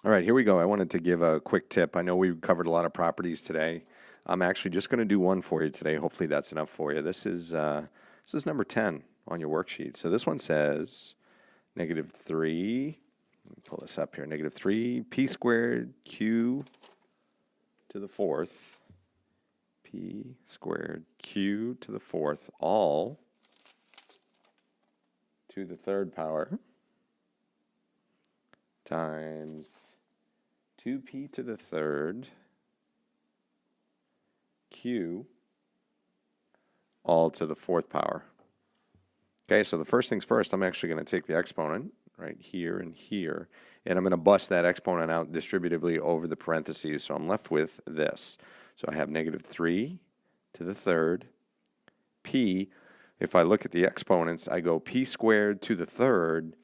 All right, here we go. I wanted to give a quick tip. I know we covered a lot of properties today. I'm actually just going to do one for you today. Hopefully that's enough for you. This is number 10 on your worksheet. So this one says -3. Let me pull this up here. -3 p squared q to the fourth p squared q to the fourth all to the third power times 2p to the third q all to the fourth power. Okay, so the first things first, I'm actually going to take the exponent right here and here, and I'm going to bust that exponent out distributively over the parentheses. So I'm left with this. So I have -3 to the third p. If I look at the exponents, I go p squared to the third.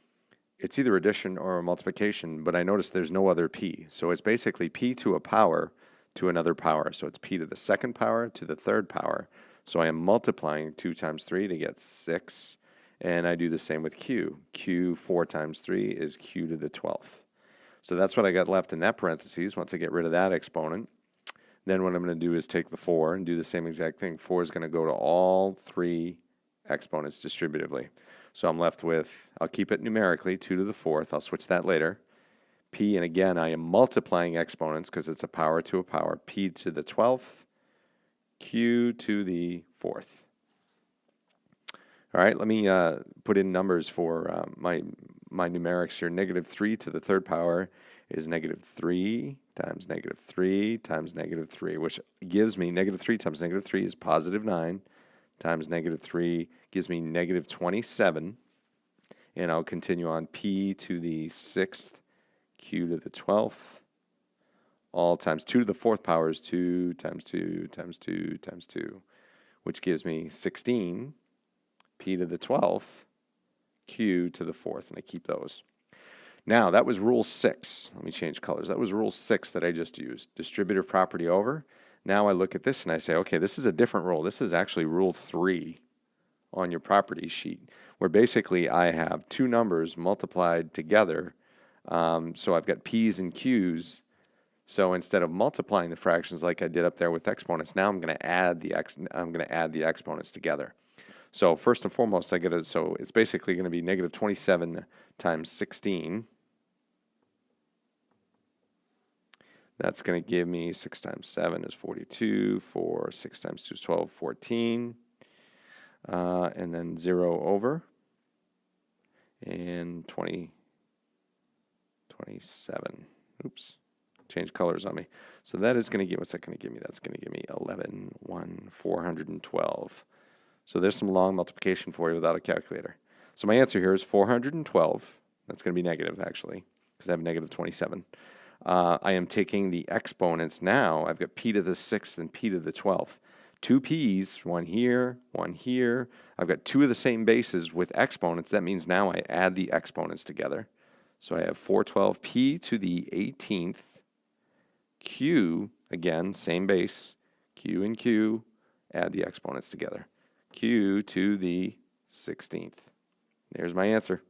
It's either addition or multiplication, but I notice there's no other p. So it's basically p to a power to another power. So it's p to the second power to the third power. So I am multiplying 2 times 3 to get 6. And I do the same with q. q 4 times 3 is q to the 12th. So that's what I got left in that parentheses. Once I get rid of that exponent, then what I'm going to do is take the 4 and do the same exact thing. 4 is going to go to all three exponents distributively. So I'm left with, I'll keep it numerically, 2 to the fourth. I'll switch that later. P, and again, I am multiplying exponents because it's a power to a power. P to the 12th, Q to the fourth. All right, let me put in numbers for my numerics here. -3 to the third power is -3 times -3 times -3, which gives me -3 times -3 is +9 times -3 gives me -27. And I'll continue on p to the 6th, q to the 12th, all times 2 to the 4th power is 2 times 2 times 2 times 2, which gives me 16, p to the 12th, q to the 4th, and I keep those. Now, that was rule 6. Let me change colors. That was rule 6 that I just used. Distributive property over. Now I look at this and I say, okay, this is a different rule. This is actually rule 3 on your property sheet, where basically I have two numbers multiplied together. So I've got p's and q's. So instead of multiplying the fractions like I did up there with exponents, now I'm going to add the exponents together. So first and foremost, so it's basically going to be -27 times 16. That's going to give me 6 times 7 is 42, 6 times 2 is 12, 14. And then 0 over, and 27. Oops, change colors on me. So that is going to give, what's that going to give me? That's going to give me 11, 412. So there's some long multiplication for you without a calculator. So my answer here is 412. That's going to be negative, actually, because I have -27. I am taking the exponents now. I've got p to the 6th and p to the 12th. Two p's, one here, one here. I've got two of the same bases with exponents. That means now I add the exponents together. So I have 412p to the 18th. Q, again, same base. Q and Q, add the exponents together. Q to the 16th. There's my answer.